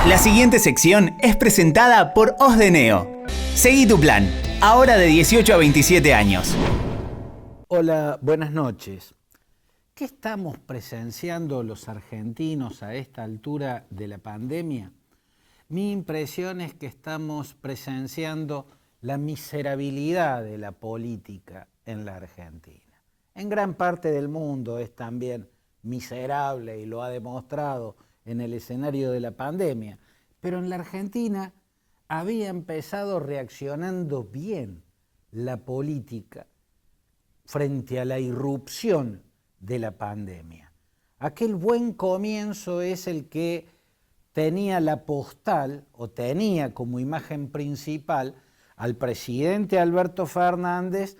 La siguiente sección es presentada por Os de Neo. Seguí tu plan, ahora de 18 a 27 años. Hola, buenas noches. ¿Qué estamos presenciando los argentinos a esta altura de la pandemia? Mi impresión es que estamos presenciando la miserabilidad de la política en la Argentina. En gran parte del mundo es también miserable y lo ha demostrado en el escenario de la pandemia, pero en la Argentina había empezado reaccionando bien la política frente a la irrupción de la pandemia. Aquel buen comienzo es el que tenía la postal, o tenía como imagen principal, al presidente Alberto Fernández,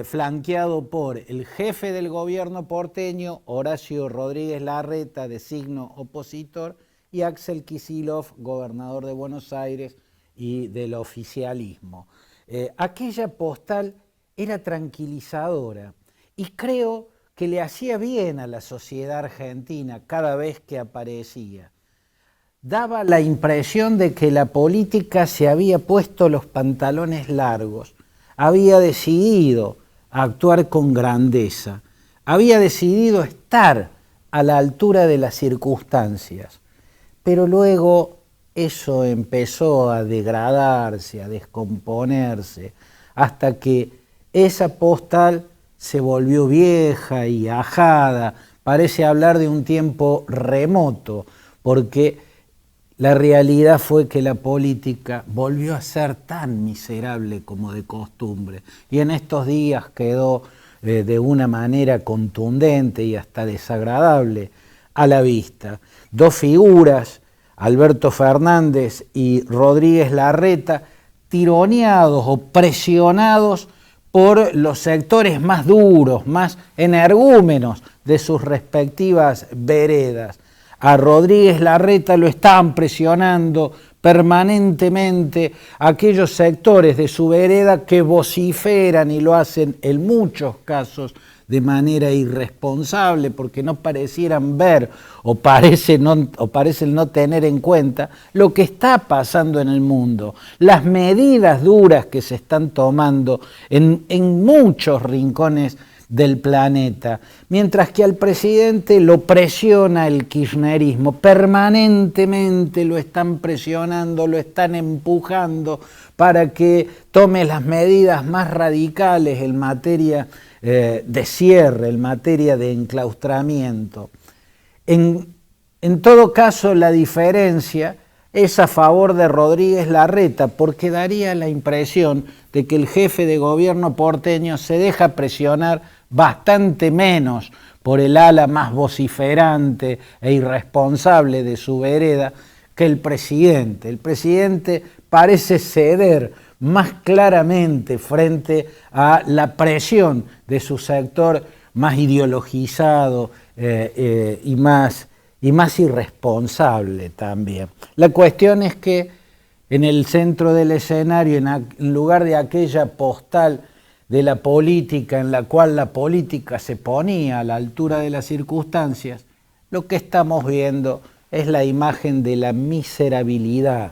flanqueado por el jefe del gobierno porteño, Horacio Rodríguez Larreta, de signo opositor, y Axel Kicillof, gobernador de Buenos Aires y del oficialismo. Aquella postal era tranquilizadora y creo que le hacía bien a la sociedad argentina cada vez que aparecía. Daba la impresión de que la política se había puesto los pantalones largos, había decidido actuar con grandeza, había decidido estar a la altura de las circunstancias, pero luego eso empezó a degradarse, a descomponerse, hasta que esa postal se volvió vieja y ajada, parece hablar de un tiempo remoto, porque la realidad fue que la política volvió a ser tan miserable como de costumbre, y en estos días quedó de una manera contundente y hasta desagradable a la vista. Dos figuras, Alberto Fernández y Rodríguez Larreta, tironeados o presionados por los sectores más duros, más energúmenos de sus respectivas veredas. A Rodríguez Larreta lo están presionando permanentemente aquellos sectores de su vereda que vociferan y lo hacen en muchos casos de manera irresponsable, porque no parecieran ver o parecen no tener en cuenta lo que está pasando en el mundo, las medidas duras que se están tomando en muchos rincones del planeta, mientras que al presidente lo presiona el kirchnerismo, permanentemente lo están presionando, lo están empujando para que tome las medidas más radicales en materia de cierre, en materia de enclaustramiento. En todo caso, la diferencia es a favor de Rodríguez Larreta, porque daría la impresión de que el jefe de gobierno porteño se deja presionar bastante menos por el ala más vociferante e irresponsable de su vereda que el presidente. El presidente parece ceder más claramente frente a la presión de su sector más ideologizado y más irresponsable también. La cuestión es que en el centro del escenario, en lugar de aquella postal de la política en la cual la política se ponía a la altura de las circunstancias, lo que estamos viendo es la imagen de la miserabilidad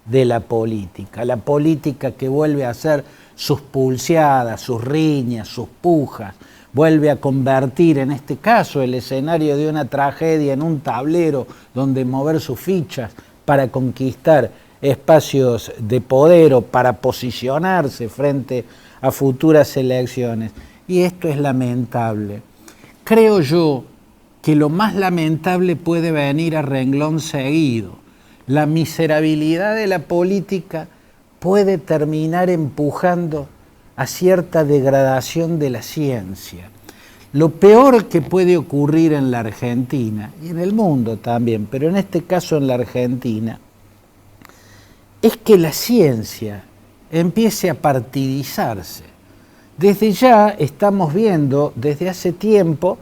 de la política que vuelve a hacer sus pulseadas, sus riñas, sus pujas, vuelve a convertir en este caso el escenario de una tragedia en un tablero donde mover sus fichas para conquistar espacios de poder o para posicionarse frente a futuras elecciones. Y esto es lamentable. Creo yo que lo más lamentable puede venir a renglón seguido. La miserabilidad de la política puede terminar empujando a cierta degradación de la ciencia. Lo peor que puede ocurrir en la Argentina, y en el mundo también, pero en este caso en la Argentina, es que la ciencia empiece a partidizarse. Desde ya estamos viendo, desde hace tiempo,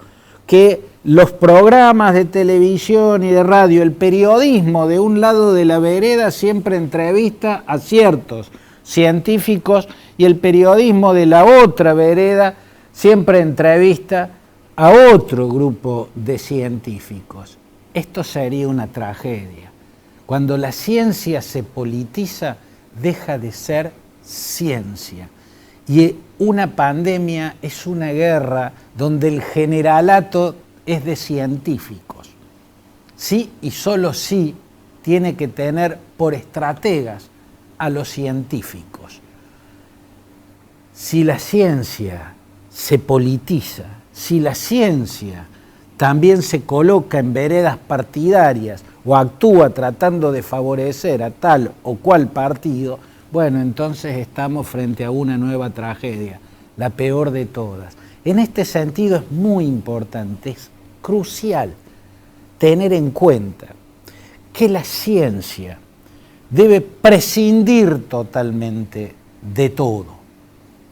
que los programas de televisión y de radio, el periodismo de un lado de la vereda siempre entrevista a ciertos científicos y el periodismo de la otra vereda siempre entrevista a otro grupo de científicos. Esto sería una tragedia. Cuando la ciencia se politiza, deja de ser ciencia. Y una pandemia es una guerra donde el generalato es de científicos. Sí y solo sí tiene que tener por estrategas a los científicos. Si la ciencia se politiza, si la ciencia también se coloca en veredas partidarias o actúa tratando de favorecer a tal o cual partido, bueno, entonces estamos frente a una nueva tragedia, la peor de todas. En este sentido es muy importante, es crucial tener en cuenta que la ciencia debe prescindir totalmente de todo.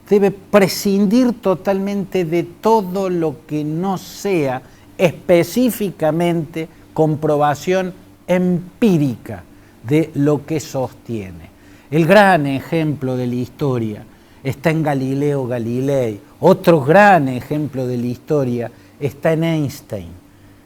Debe prescindir totalmente de todo lo que no sea específicamente comprobación empírica de lo que sostiene. El gran ejemplo de la historia está en Galileo Galilei. Otro gran ejemplo de la historia está en Einstein,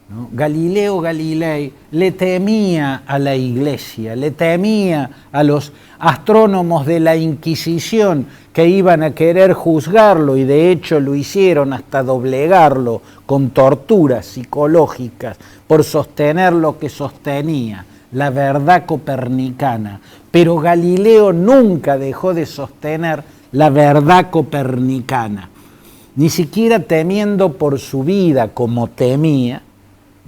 ¿no? Galileo Galilei le temía a la Iglesia, le temía a los astrónomos de la Inquisición que iban a querer juzgarlo, y de hecho lo hicieron hasta doblegarlo con torturas psicológicas por sostener lo que sostenía, la verdad copernicana. Pero Galileo nunca dejó de sostener la verdad copernicana. Ni siquiera temiendo por su vida como temía,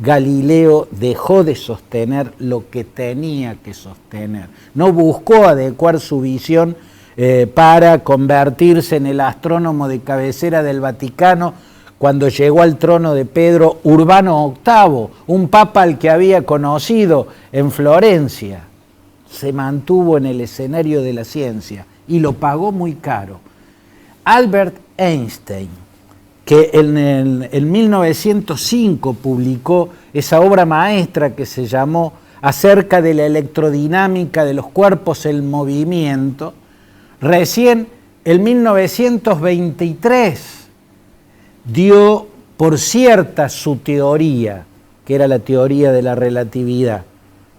Galileo dejó de sostener lo que tenía que sostener. No buscó adecuar su visión para convertirse en el astrónomo de cabecera del Vaticano cuando llegó al trono de Pedro Urbano VIII, un papa al que había conocido en Florencia. Se mantuvo en el escenario de la ciencia y lo pagó muy caro. Albert Einstein, que en 1905 publicó esa obra maestra que se llamó Acerca de la electrodinámica de los cuerpos en movimiento, recién en 1923 dio por cierta su teoría, que era la teoría de la relatividad,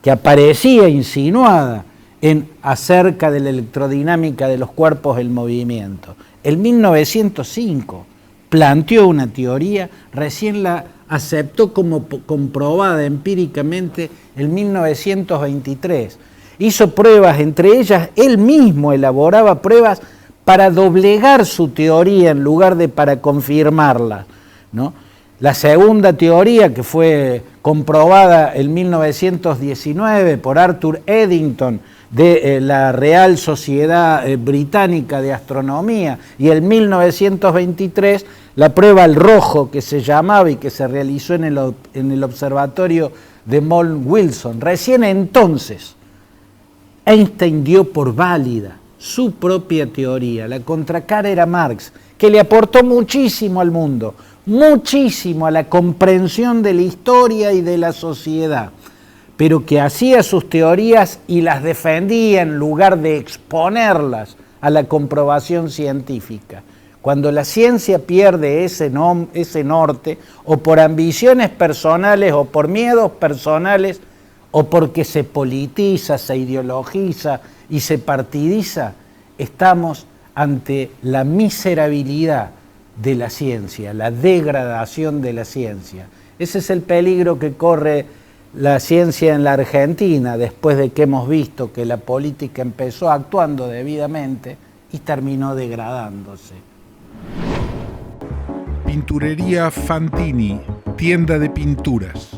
que aparecía insinuada en Acerca de la electrodinámica de los cuerpos en movimiento. En 1905 planteó una teoría, recién la aceptó como comprobada empíricamente en 1923. Hizo pruebas, entre ellas él mismo elaboraba pruebas para doblegar su teoría en lugar de para confirmarla, ¿no? La segunda teoría, que fue comprobada en 1919 por Arthur Eddington de la Real Sociedad Británica de Astronomía, y en 1923 la prueba al rojo, que se llamaba y que se realizó en el observatorio de Mount Wilson. Recién entonces Einstein dio por válida su propia teoría. La contracara era Marx, que le aportó muchísimo al mundo, muchísimo a la comprensión de la historia y de la sociedad, pero que hacía sus teorías y las defendía en lugar de exponerlas a la comprobación científica. Cuando la ciencia pierde ese norte, o por ambiciones personales, o por miedos personales, o porque se politiza, se ideologiza y se partidiza, estamos ante la miserabilidad de la ciencia, la degradación de la ciencia. Ese es el peligro que corre la ciencia en la Argentina, después de que hemos visto que la política empezó actuando debidamente y terminó degradándose. Pinturería Fantini, tienda de pinturas.